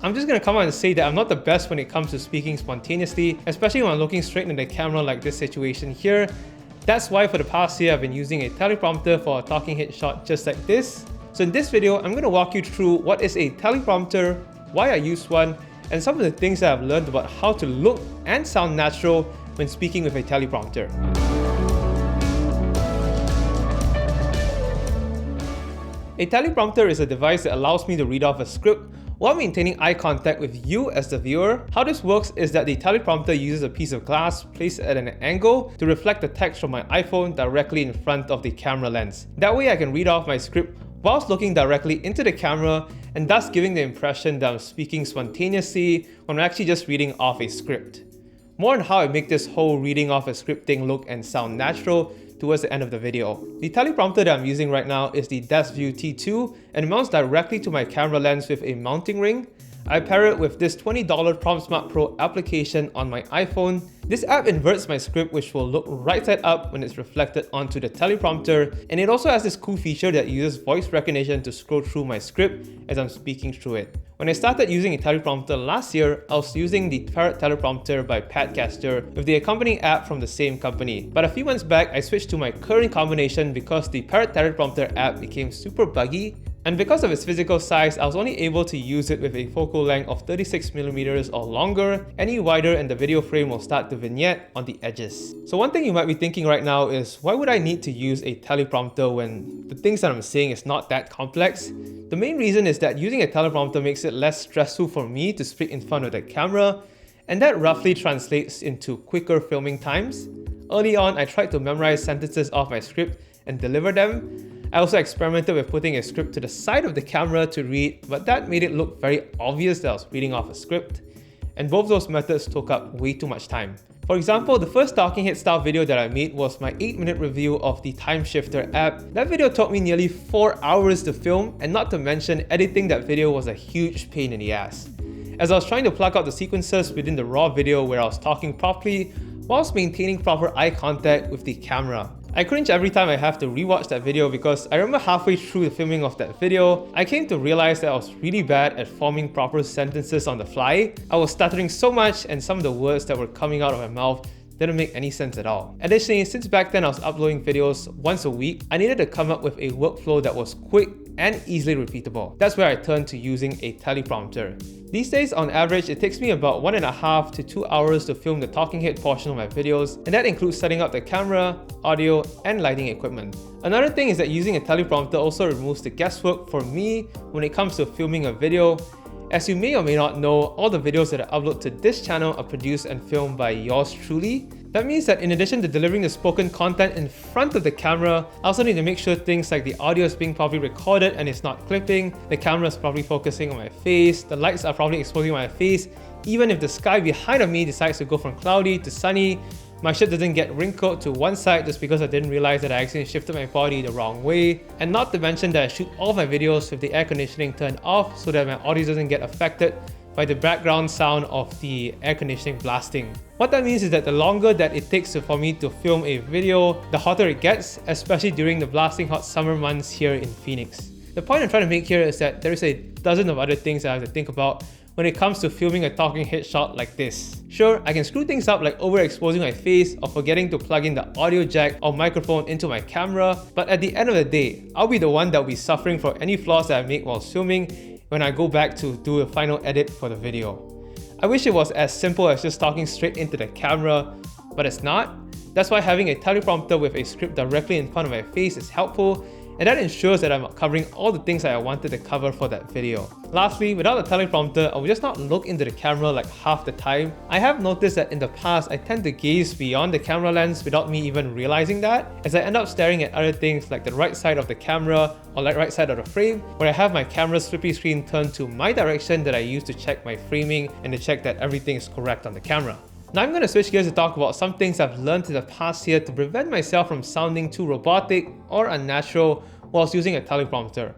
I'm just gonna come out and say that I'm not the best when it comes to speaking spontaneously, especially when I'm looking straight into the camera like this situation here. That's why for the past year I've been using a teleprompter for a talking head shot just like this. So in this video, I'm gonna walk you through what is a teleprompter, why I use one, and some of the things that I've learned about how to look and sound natural when speaking with a teleprompter. A teleprompter is a device that allows me to read off a script while maintaining eye contact with you as the viewer. How this works is that the teleprompter uses a piece of glass placed at an angle to reflect the text from my iPhone directly in front of the camera lens. That way I can read off my script whilst looking directly into the camera and thus giving the impression that I'm speaking spontaneously when I'm actually just reading off a script. More on how I make this whole reading off a script thing look and sound natural towards the end of the video. The teleprompter that I'm using right now is the Desview T2 and it mounts directly to my camera lens with a mounting ring. I pair it with this $20 PrompSmart Pro application on my iPhone. This app inverts my script which will look right side up when it's reflected onto the teleprompter, and it also has this cool feature that uses voice recognition to scroll through my script as I'm speaking through it. When I started using a teleprompter last year, I was using the Parrot Teleprompter by Padcaster with the accompanying app from the same company. But a few months back, I switched to my current combination because the Parrot Teleprompter app became super buggy. And because of its physical size, I was only able to use it with a focal length of 36mm or longer. Any wider and the video frame will start to vignette on the edges. So one thing you might be thinking right now is, why would I need to use a teleprompter when the things that I'm saying is not that complex? The main reason is that using a teleprompter makes it less stressful for me to speak in front of the camera, and that roughly translates into quicker filming times. Early on, I tried to memorize sentences off my script and deliver them. I also experimented with putting a script to the side of the camera to read, but that made it look very obvious that I was reading off a script. And both those methods took up way too much time. For example, the first talking head style video that I made was my 8-minute review of the Time Shifter app. That video took me nearly 4 hours to film, and not to mention editing that video was a huge pain in the ass. As I was trying to plug out the sequences within the raw video where I was talking properly, whilst maintaining proper eye contact with the camera. I cringe every time I have to rewatch that video because I remember halfway through the filming of that video, I came to realize that I was really bad at forming proper sentences on the fly. I was stuttering so much and some of the words that were coming out of my mouth didn't make any sense at all. Additionally, since back then I was uploading videos once a week, I needed to come up with a workflow that was quick and easily repeatable. That's where I turned to using a teleprompter. These days, on average, it takes me about 1.5 to 2 hours to film the talking head portion of my videos, and that includes setting up the camera, audio, and lighting equipment. Another thing is that using a teleprompter also removes the guesswork for me when it comes to filming a video. As you may or may not know, all the videos that I upload to this channel are produced and filmed by yours truly. That means that in addition to delivering the spoken content in front of the camera, I also need to make sure things like the audio is being properly recorded and it's not clipping, the camera is probably focusing on my face, the lights are probably exposing my face, even if the sky behind of me decides to go from cloudy to sunny, my shirt doesn't get wrinkled to one side just because I didn't realize that I accidentally shifted my body the wrong way. And not to mention that I shoot all of my videos with the air conditioning turned off so that my audio doesn't get affected by the background sound of the air conditioning blasting. What that means is that the longer that it takes for me to film a video, the hotter it gets, especially during the blasting hot summer months here in Phoenix. The point I'm trying to make here is that there is a dozen of other things that I have to think about when it comes to filming a talking head shot like this. Sure, I can screw things up like overexposing my face or forgetting to plug in the audio jack or microphone into my camera, but at the end of the day, I'll be the one that will be suffering for any flaws that I make while filming when I go back to do a final edit for the video. I wish it was as simple as just talking straight into the camera, but it's not. That's why having a teleprompter with a script directly in front of my face is helpful, and that ensures that I'm covering all the things that I wanted to cover for that video. Lastly, without a teleprompter, I would just not look into the camera like half the time. I have noticed that in the past, I tend to gaze beyond the camera lens without me even realizing that, as I end up staring at other things like the right side of the camera or like right side of the frame, where I have my camera's flippy screen turned to my direction that I use to check my framing and to check that everything is correct on the camera. Now I'm going to switch gears to talk about some things I've learned in the past year to prevent myself from sounding too robotic or unnatural whilst using a teleprompter.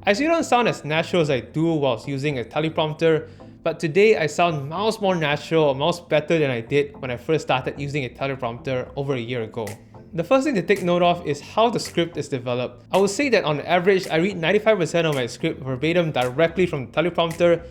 I still don't sound as natural as I do whilst using a teleprompter, but today I sound miles more natural or miles better than I did when I first started using a teleprompter over a year ago. The first thing to take note of is how the script is developed. I would say that on average, I read 95% of my script verbatim directly from the teleprompter,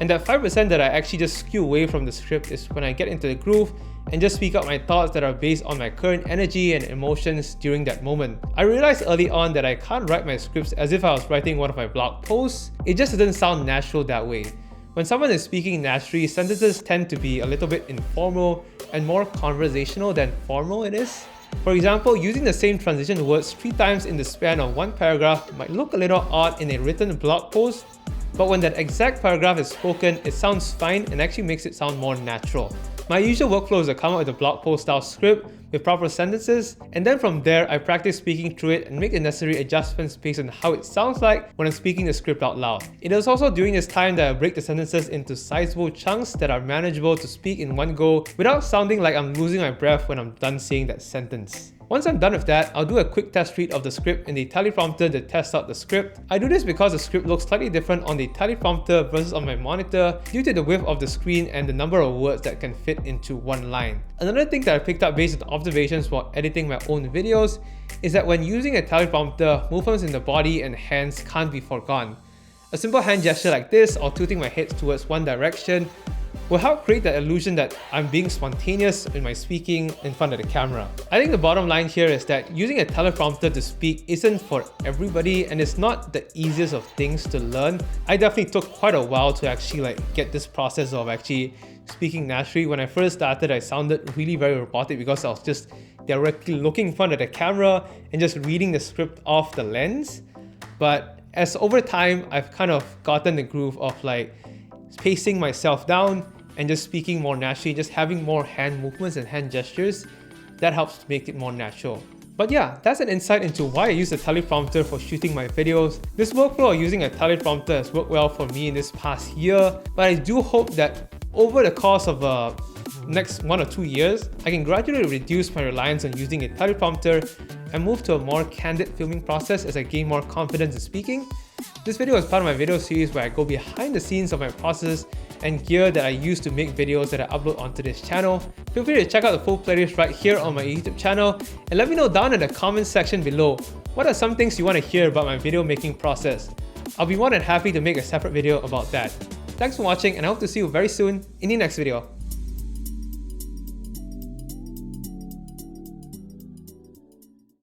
And that 5% that I actually just skew away from the script is when I get into the groove and just speak out my thoughts that are based on my current energy and emotions during that moment. I realized early on that I can't write my scripts as if I was writing one of my blog posts. It just doesn't sound natural that way. When someone is speaking naturally, sentences tend to be a little bit informal and more conversational than formal it is. For example, using the same transition words 3 times in the span of one paragraph might look a little odd in a written blog post, but when that exact paragraph is spoken, it sounds fine and actually makes it sound more natural. My usual workflow is to come up with a blog post style script with proper sentences, and then from there I practice speaking through it and make the necessary adjustments based on how it sounds like when I'm speaking the script out loud. It is also during this time that I break the sentences into sizable chunks that are manageable to speak in one go without sounding like I'm losing my breath when I'm done saying that sentence. Once I'm done with that, I'll do a quick test read of the script in the teleprompter to test out the script. I do this because the script looks slightly different on the teleprompter versus on my monitor due to the width of the screen and the number of words that can fit into one line. Another thing that I picked up based on observations while editing my own videos is that when using a teleprompter, movements in the body and hands can't be forgone. A simple hand gesture like this or tilting my head towards one direction will help create the illusion that I'm being spontaneous in my speaking in front of the camera. I think the bottom line here is that using a teleprompter to speak isn't for everybody and it's not the easiest of things to learn. I definitely took quite a while to actually get this process of actually speaking naturally. When I first started, I sounded really very robotic because I was just directly looking in front of the camera and just reading the script off the lens. But as over time, I've kind of gotten the groove of pacing myself down and just speaking more naturally, just having more hand movements and hand gestures. That helps to make it more natural. But yeah, that's an insight into why I use a teleprompter for shooting my videos. This workflow of using a teleprompter has worked well for me in this past year, but I do hope that over the course of next 1 or 2 years, I can gradually reduce my reliance on using a teleprompter and move to a more candid filming process as I gain more confidence in speaking. This video is part of my video series where I go behind the scenes of my process and gear that I use to make videos that I upload onto this channel. Feel free to check out the full playlist right here on my YouTube channel and let me know down in the comments section below what are some things you want to hear about my video making process. I'll be more than happy to make a separate video about that. Thanks for watching and I hope to see you very soon in the next video.